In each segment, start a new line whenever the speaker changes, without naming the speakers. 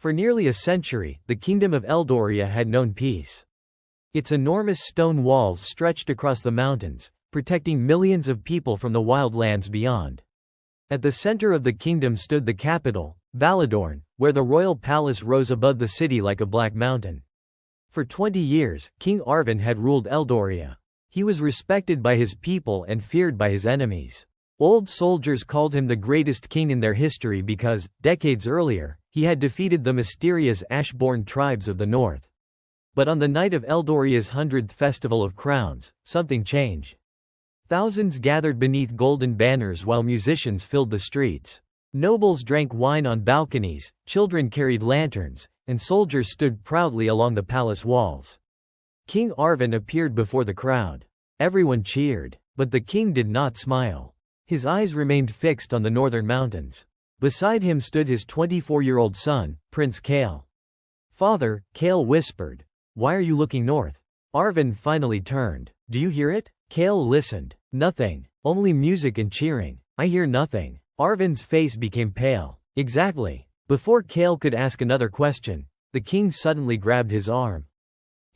For nearly a century, the kingdom of Eldoria had known peace. Its enormous stone walls stretched across the mountains, protecting millions of people from the wild lands beyond. At the center of the kingdom stood the capital, Valadorn, where the royal palace rose above the city like a black mountain. For 20 years, King Arvin had ruled Eldoria. He was respected by his people and feared by his enemies. Old soldiers called him the greatest king in their history because, decades earlier, he had defeated the mysterious Ashborn tribes of the north. But on the night of Eldoria's 100th Festival of Crowns, something changed. Thousands gathered beneath golden banners while musicians filled the streets. Nobles drank wine on balconies, children carried lanterns, and soldiers stood proudly along the palace walls. King Arvin appeared before the crowd. Everyone cheered, but the king did not smile. His eyes remained fixed on the northern mountains. Beside him stood his 24-year-old son, Prince Kale. "Father," Kale whispered, "why are you looking north?" Arvin finally turned. "Do you hear it?" Kale listened. "Nothing. Only music and cheering." "I hear nothing." Arvin's face became pale. "Exactly." Before Kale could ask another question, the king suddenly grabbed his arm.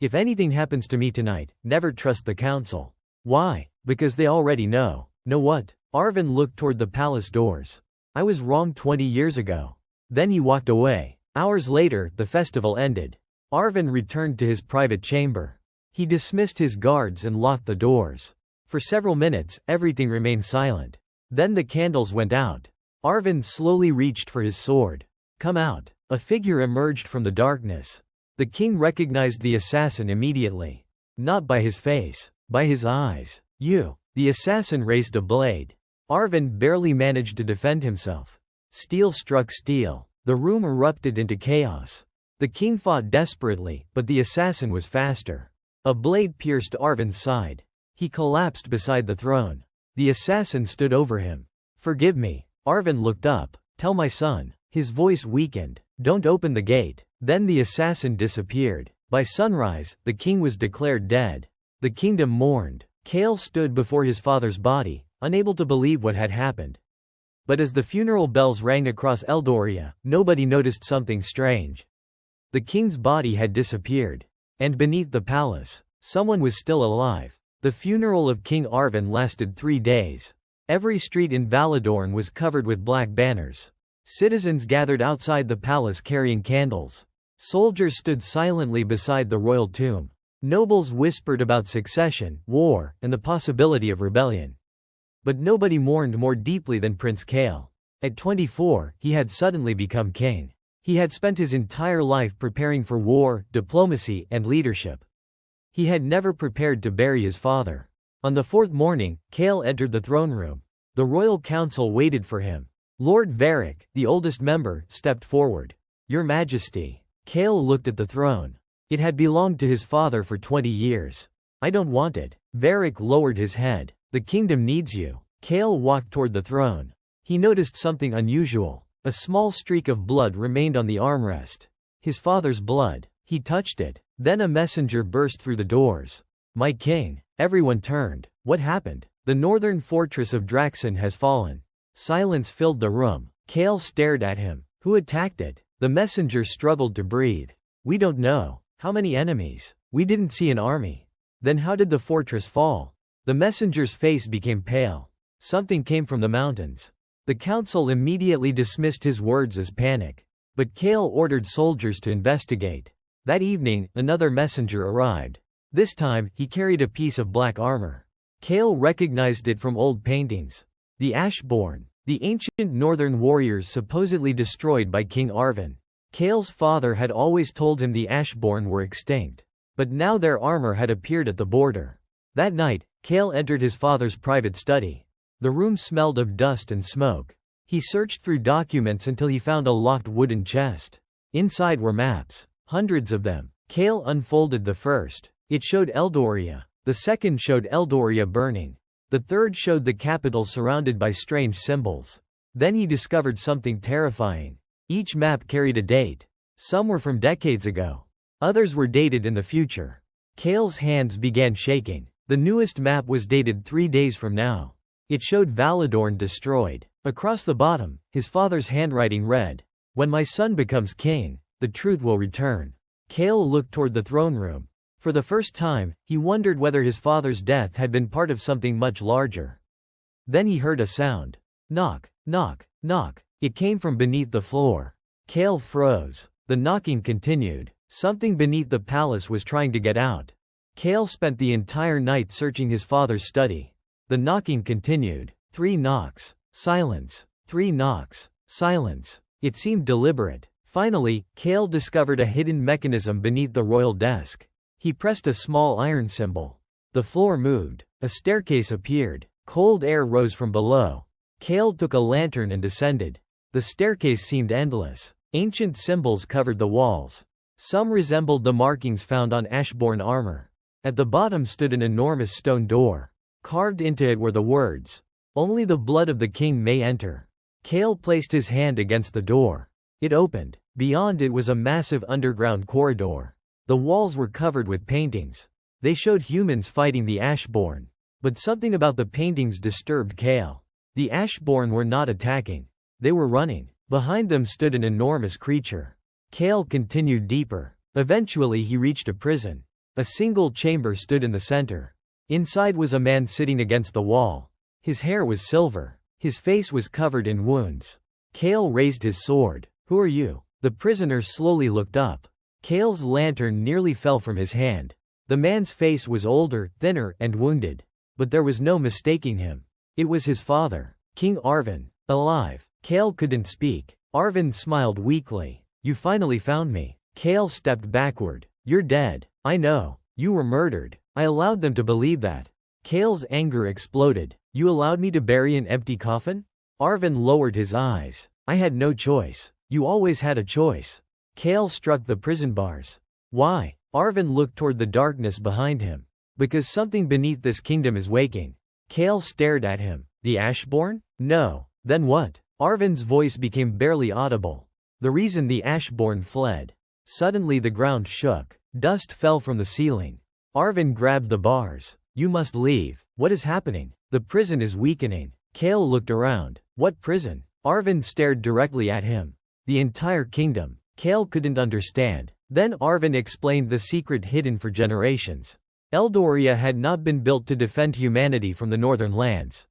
"If anything happens to me tonight, never trust the council." "Why?" "Because they already know." "Know what?" Arvin looked toward the palace doors. "I was wrong 20 years ago." Then he walked away. Hours later, the festival ended. Arvin returned to his private chamber. He dismissed his guards and locked the doors. For several minutes, everything remained silent. Then the candles went out. Arvin slowly reached for his sword. "Come out." A figure emerged from the darkness. The king recognized the assassin immediately. Not by his face, by his eyes. "You." The assassin raised a blade. Arvin barely managed to defend himself. Steel struck steel. The room erupted into chaos. The king fought desperately, but the assassin was faster. A blade pierced Arvin's side. He collapsed beside the throne. The assassin stood over him. "Forgive me." Arvin looked up. "Tell my son." His voice weakened. "Don't open the gate." Then the assassin disappeared. By sunrise, the king was declared dead. The kingdom mourned. Kale stood before his father's body, unable to believe what had happened. But as the funeral bells rang across Eldoria, nobody noticed something strange. The king's body had disappeared. And beneath the palace, someone was still alive. The funeral of King Arvin lasted 3 days. Every street in Valadorn was covered with black banners. Citizens gathered outside the palace carrying candles. Soldiers stood silently beside the royal tomb. Nobles whispered about succession, war, and the possibility of rebellion. But nobody mourned more deeply than Prince Kale. At 24, he had suddenly become king. He had spent his entire life preparing for war, diplomacy, and leadership. He had never prepared to bury his father. On the 4th morning, Kale entered the throne room. The royal council waited for him. Lord Varric, the oldest member, stepped forward. "Your Majesty." Kale looked at the throne. It had belonged to his father for 20 years. "I don't want it." Varric lowered his head. "The kingdom needs you." Kale walked toward the throne. He noticed something unusual. A small streak of blood remained on the armrest. His father's blood. He touched it. Then a messenger burst through the doors. "My king." Everyone turned. "What happened?" "The northern fortress of Draxon has fallen." Silence filled the room. Kale stared at him. "Who attacked it?" The messenger struggled to breathe. "We don't know." "How many enemies?" "We didn't see an army." "Then how did the fortress fall?" The messenger's face became pale. "Something came from the mountains." The council immediately dismissed his words as panic. But Kale ordered soldiers to investigate. That evening, another messenger arrived. This time, he carried a piece of black armor. Kale recognized it from old paintings. The Ashborn, the ancient northern warriors supposedly destroyed by King Arvin. Kale's father had always told him the Ashborn were extinct. But now their armor had appeared at the border. That night, Kale entered his father's private study. The room smelled of dust and smoke. He searched through documents until he found a locked wooden chest. Inside were maps. Hundreds of them. Kale unfolded the first. It showed Eldoria. The second showed Eldoria burning. The third showed the capital surrounded by strange symbols. Then he discovered something terrifying. Each map carried a date. Some were from decades ago. Others were dated in the future. Kale's hands began shaking. The newest map was dated 3 days from now. It showed Valadorn destroyed. Across the bottom, his father's handwriting read, "When my son becomes king, The truth will return. Kale looked toward the throne room. For the first time, he wondered whether his father's death had been part of something much larger. Then he heard a sound. Knock, knock, knock. It came from beneath the floor. Kale froze. The knocking continued. Something beneath the palace was trying to get out. Kale spent the entire night searching his father's study. The knocking continued. 3 knocks. Silence. 3 knocks. Silence. It seemed deliberate. Finally, Kale discovered a hidden mechanism beneath the royal desk. He pressed a small iron symbol. The floor moved. A staircase appeared. Cold air rose from below. Kale took a lantern and descended. The staircase seemed endless. Ancient symbols covered the walls. Some resembled the markings found on Ashbourne armor. At the bottom stood an enormous stone door. Carved into it were the words, "Only the blood of the king may enter." Kale placed his hand against the door. It opened. Beyond it was a massive underground corridor. The walls were covered with paintings. They showed humans fighting the Ashbourne. But something about the paintings disturbed Kale. The Ashbourne were not attacking. They were running. Behind them stood an enormous creature. Kale continued deeper. Eventually he reached a prison. A single chamber stood in the center. Inside was a man sitting against the wall. His hair was silver. His face was covered in wounds. Kale raised his sword. "Who are you?" The prisoner slowly looked up. Kale's lantern nearly fell from his hand. The man's face was older, thinner, and wounded. But there was no mistaking him. It was his father, King Arvin, alive. Kale couldn't speak. Arvin smiled weakly. "You finally found me." Kale stepped backward. "You're dead. I know. You were murdered. I allowed them to believe that." Kale's anger exploded. "You allowed me to bury an empty coffin?" Arvin lowered his eyes. "I had no choice. You always had a choice." Kale struck the prison bars. "Why?" Arvin looked toward the darkness behind him. "Because something beneath this kingdom is waking." Kale stared at him. "The Ashbourne?" "No." "Then what?" Arvin's voice became barely audible. "The reason the Ashbourne fled." Suddenly the ground shook. Dust fell from the ceiling. Arvin grabbed the bars. "You must leave." "What is happening?" "The prison is weakening." Kale looked around. "What prison?" Arvin stared directly at him. "The entire kingdom." Kale couldn't understand. Then Arvin explained the secret hidden for generations. Eldoria had not been built to defend humanity from the northern lands.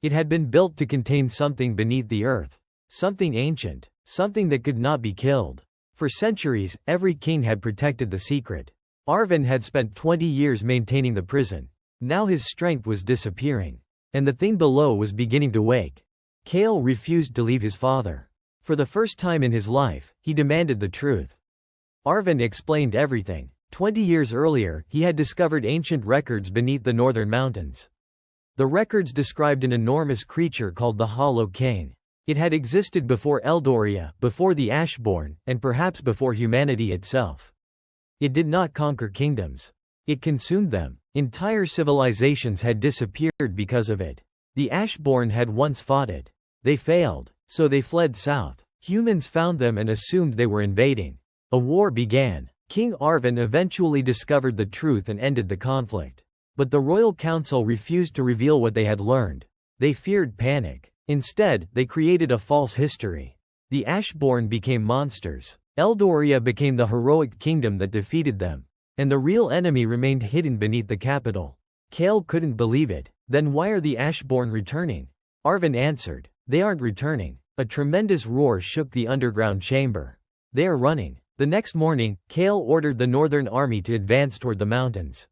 It had been built to contain something beneath the earth. Something ancient. Something that could not be killed. For centuries, every king had protected the secret. Arvin had spent 20 years maintaining the prison. Now his strength was disappearing. And the thing below was beginning to wake. Kale refused to leave his father. For the first time in his life, he demanded the truth. Arvin explained everything. 20 years earlier, he had discovered ancient records beneath the northern mountains. The records described an enormous creature called the Hollow King. It had existed before Eldoria, before the Ashbourne, and perhaps before humanity itself. It did not conquer kingdoms. It consumed them. Entire civilizations had disappeared because of it. The Ashbourne had once fought it. They failed, so they fled south. Humans found them and assumed they were invading. A war began. King Arvin eventually discovered the truth and ended the conflict. But the royal council refused to reveal what they had learned. They feared panic. Instead, they created a false history. The Ashbourne became monsters. Eldoria became the heroic kingdom that defeated them. And the real enemy remained hidden beneath the capital. Kale couldn't believe it. "Then why are the Ashbourne returning?" Arvin answered. "They aren't returning." A tremendous roar shook the underground chamber. "They are running." The next morning, Kale ordered the northern army to advance toward the mountains.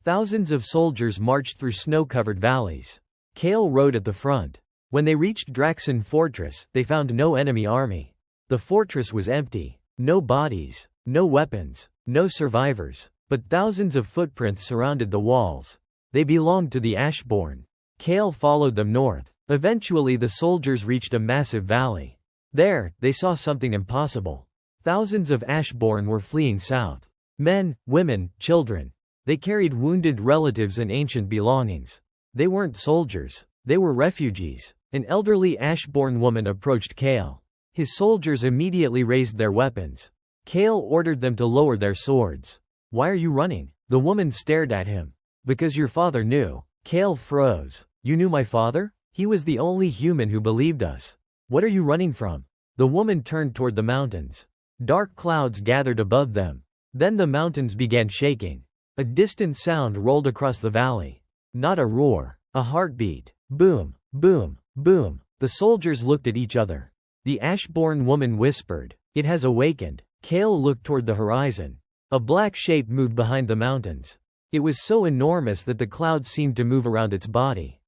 Thousands of soldiers marched through snow-covered valleys. Kale rode at the front. When they reached Draxon Fortress, they found no enemy army. The fortress was empty. No bodies, no weapons, no survivors. But thousands of footprints surrounded the walls. They belonged to the Ashbourne. Kale followed them north. Eventually the soldiers reached a massive valley. There, they saw something impossible. Thousands of Ashbourne were fleeing south. Men, women, children. They carried wounded relatives and ancient belongings. They weren't soldiers. They were refugees. An elderly Ashbourne woman approached Kale. His soldiers immediately raised their weapons. Kale ordered them to lower their swords. "Why are you running?" The woman stared at him. "Because your father knew." Kale froze. "You knew my father? He was the only human who believed us. What are you running from?" The woman turned toward the mountains. Dark clouds gathered above them. Then the mountains began shaking. A distant sound rolled across the valley. Not a roar, a heartbeat. Boom, boom, boom. The soldiers looked at each other. The ash-born woman whispered, "It has awakened." Kale looked toward the horizon. A black shape moved behind the mountains. It was so enormous that the clouds seemed to move around its body.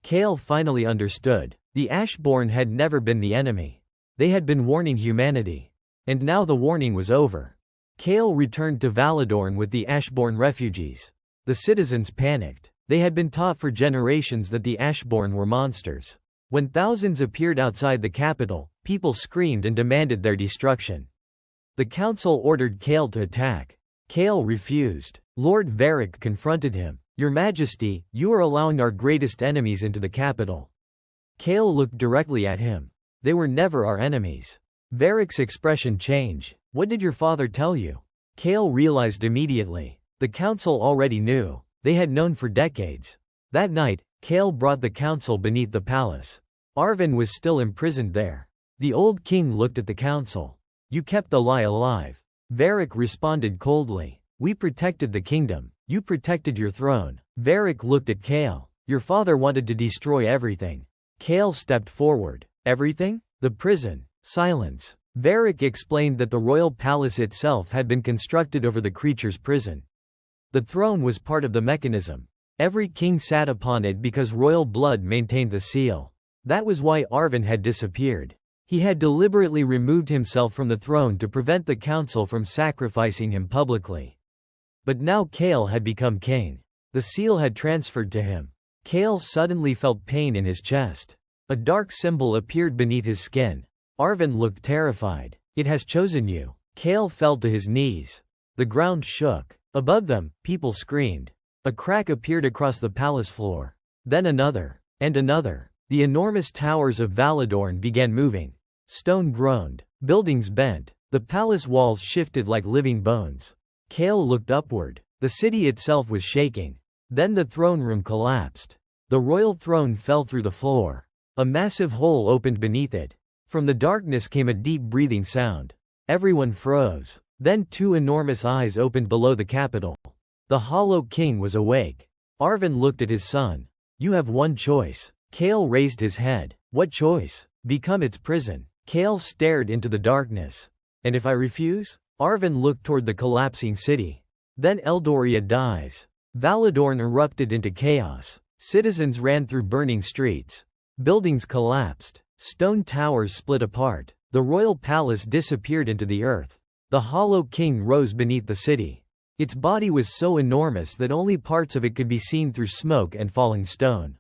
Kale finally understood. The Ashborn had never been the enemy. They had been warning humanity. And now the warning was over. Kale returned to Valadorn with the Ashborn refugees. The citizens panicked. They had been taught for generations that the Ashborn were monsters. When thousands appeared outside the capital, people screamed and demanded their destruction. The council ordered Kale to attack. Kale refused. Lord Varric confronted him. "Your Majesty, you are allowing our greatest enemies into the capital." Kale looked directly at him. "They were never our enemies." Varric's expression changed. "What did your father tell you?" Kale realized immediately. The council already knew. They had known for decades. That night, Kale brought the council beneath the palace. Arven was still imprisoned there. The old king looked at the council. "You kept the lie alive." Varric responded coldly. "We protected the kingdom. You protected your throne." Varric looked at Kale. "Your father wanted to destroy everything." Kale stepped forward. "Everything?" "The prison." Silence. Varric explained that the royal palace itself had been constructed over the creature's prison. The throne was part of the mechanism. Every king sat upon it because royal blood maintained the seal. That was why Arven had disappeared. He had deliberately removed himself from the throne to prevent the council from sacrificing him publicly. But now Kale had become king. The seal had transferred to him. Kale suddenly felt pain in his chest. A dark symbol appeared beneath his skin. Arven looked terrified. "It has chosen you." Kale fell to his knees. The ground shook. Above them, people screamed. A crack appeared across the palace floor. Then another. And another. The enormous towers of Valadorn began moving. Stone groaned. Buildings bent. The palace walls shifted like living bones. Kale looked upward. The city itself was shaking. Then the throne room collapsed. The royal throne fell through the floor. A massive hole opened beneath it. From the darkness came a deep breathing sound. Everyone froze. Then two enormous eyes opened below the capital. The Hollow King was awake. Arven looked at his son. "You have one choice." Kale raised his head. "What choice?" "Become its prison." Kale stared into the darkness. "And if I refuse?" Arven looked toward the collapsing city. Then Eldoria dies. Valadorn erupted into chaos. Citizens ran through burning streets. Buildings collapsed. Stone towers split apart. The royal palace disappeared into the earth. The Hollow King rose beneath the city. Its body was so enormous that only parts of it could be seen through smoke and falling stone.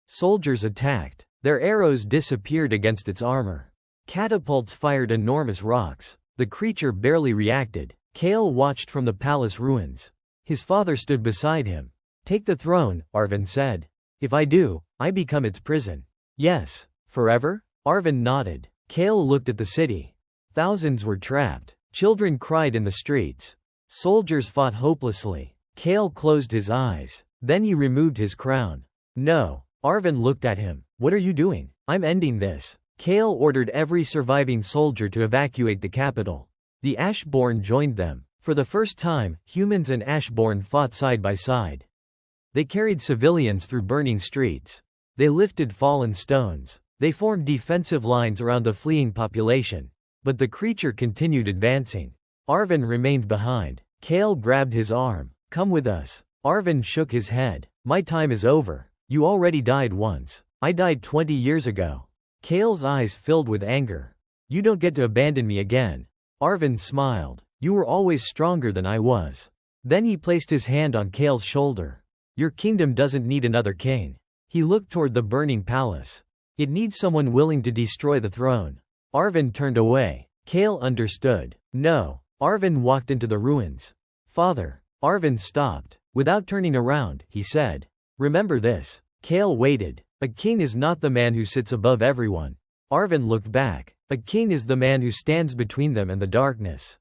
Soldiers attacked. Their arrows disappeared against its armor. Catapults fired enormous rocks. The creature barely reacted. Kale watched from the palace ruins. His father stood beside him. "Take the throne," Arven said. "If I do, I become its prison." "Yes. Forever?" Arven nodded. Kale looked at the city. Thousands were trapped. Children cried in the streets. Soldiers fought hopelessly. Kale closed his eyes. Then he removed his crown. "No." Arven looked at him. "What are you doing?" "I'm ending this." Kale ordered every surviving soldier to evacuate the capital. The Ashborn joined them. For the first time, humans and Ashborn fought side by side. They carried civilians through burning streets. They lifted fallen stones. They formed defensive lines around the fleeing population. But the creature continued advancing. Arven remained behind. Kale grabbed his arm. "Come with us." Arven shook his head. "My time is over. You already died once. I died 20 years ago." Kale's eyes filled with anger. "You don't get to abandon me again." Arven smiled. "You were always stronger than I was." Then he placed his hand on Kale's shoulder. "Your kingdom doesn't need another king." He looked toward the burning palace. "It needs someone willing to destroy the throne." Arven turned away. Kale understood. "No." Arven walked into the ruins. "Father." Arven stopped. Without turning around, he said, "Remember this." Kale waited. "A king is not the man who sits above everyone." Arven looked back. "A king is the man who stands between them and the darkness."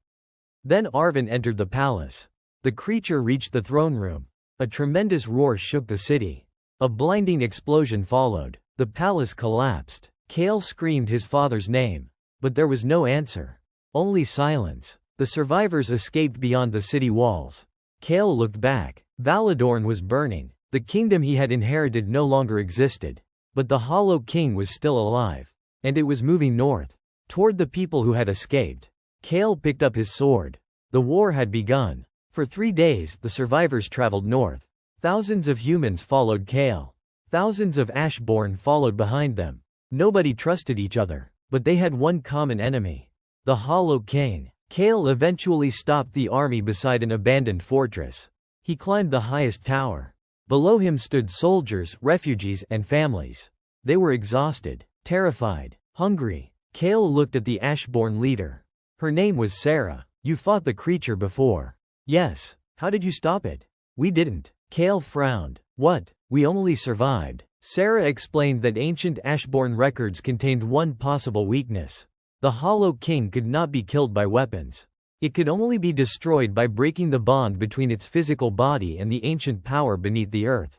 Then Arven entered the palace. The creature reached the throne room. A tremendous roar shook the city. A blinding explosion followed. The palace collapsed. Kale screamed his father's name. But there was no answer. Only silence. The survivors escaped beyond the city walls. Kale looked back. Valadorn was burning. The kingdom he had inherited no longer existed. But the Hollow King was still alive. And it was moving north, toward the people who had escaped. Kale picked up his sword. The war had begun. For 3 days, the survivors traveled north. Thousands of humans followed Kale. Thousands of Ashborn followed behind them. Nobody trusted each other. But they had one common enemy. The Hollow King. Kale eventually stopped the army beside an abandoned fortress. He climbed the highest tower. Below him stood soldiers, refugees, and families. They were exhausted, terrified, hungry. Kale looked at the Ashborn leader. Her name was Sarah. You fought the creature before. Yes. How did you stop it? We didn't. Kale frowned. What? We only survived. Sarah explained that ancient Ashborn records contained one possible weakness. The Hollow King could not be killed by weapons. It could only be destroyed by breaking the bond between its physical body and the ancient power beneath the earth.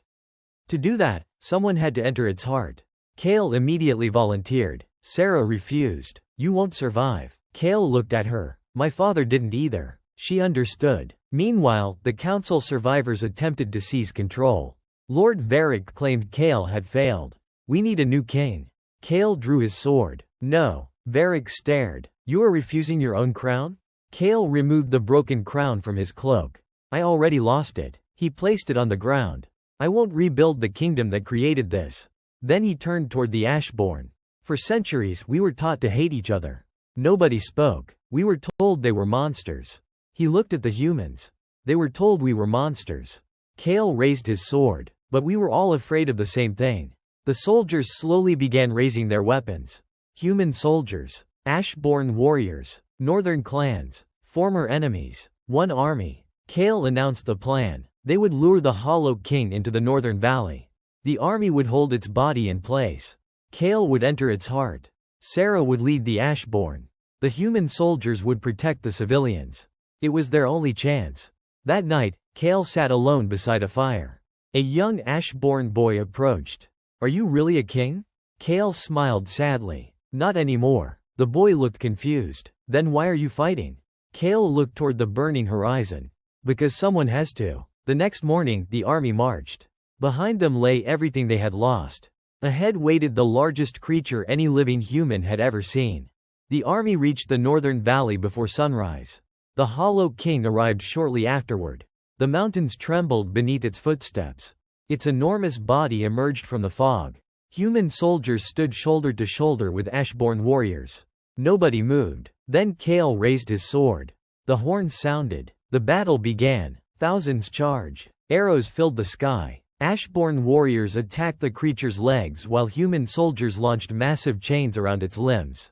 To do that, someone had to enter its heart. Kale immediately volunteered. Sarah refused. You won't survive. Kale looked at her. My father didn't either. She understood. Meanwhile, the council survivors attempted to seize control. Lord Varric claimed Kale had failed. We need a new king. Kale drew his sword. No. Varric stared. You are refusing your own crown? Kale removed the broken crown from his cloak. I already lost it. He placed it on the ground. I won't rebuild the kingdom that created this. Then he turned toward the Ashborn. For centuries, we were taught to hate each other. Nobody spoke. We were told they were monsters. He looked at the humans. They were told we were monsters. Kale raised his sword. But we were all afraid of the same thing. The soldiers slowly began raising their weapons. Human soldiers, Ashborn warriors, northern clans, former enemies, one army. Kale announced the plan. They would lure the Hollow King into the northern valley. The army would hold its body in place. Kale would enter its heart. Sarah would lead the Ashborn. The human soldiers would protect the civilians. It was their only chance. That night, Kale sat alone beside a fire. A young Ashborn boy approached. Are you really a king? Kale smiled sadly. Not anymore. The boy looked confused. Then why are you fighting? Kale looked toward the burning horizon. Because someone has to. The next morning, the army marched. Behind them lay everything they had lost. Ahead waited the largest creature any living human had ever seen. The army reached the northern valley before sunrise. The Hollow King arrived shortly afterward. The mountains trembled beneath its footsteps. Its enormous body emerged from the fog. Human soldiers stood shoulder to shoulder with Ashborn warriors. Nobody moved. Then Kale raised his sword. The horns sounded. The battle began. Thousands charged. Arrows filled the sky. Ashborn warriors attacked the creature's legs while human soldiers launched massive chains around its limbs.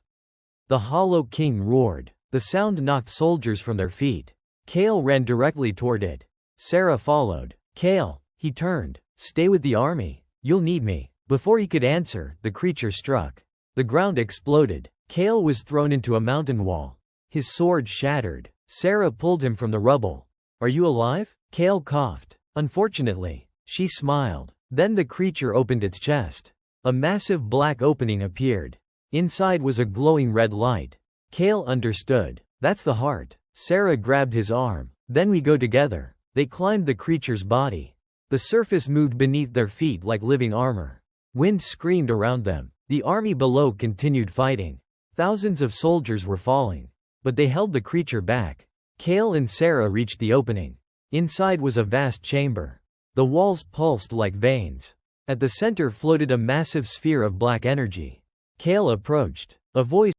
The Hollow King roared. The sound knocked soldiers from their feet. Kale ran directly toward it. Sarah followed. Kale, he turned. Stay with the army. You'll need me. Before he could answer, the creature struck. The ground exploded. Kale was thrown into a mountain wall. His sword shattered. Sarah pulled him from the rubble. Are you alive? Kale coughed. Unfortunately. She smiled. Then the creature opened its chest. A massive black opening appeared. Inside was a glowing red light. Kale understood. That's the heart. Sarah grabbed his arm. Then we go together. They climbed the creature's body. The surface moved beneath their feet like living armor. Wind screamed around them. The army below continued fighting. Thousands of soldiers were falling. But they held the creature back. Kale and Sarah reached the opening. Inside was a vast chamber. The walls pulsed like veins. At the center floated a massive sphere of black energy. Kale approached. A voice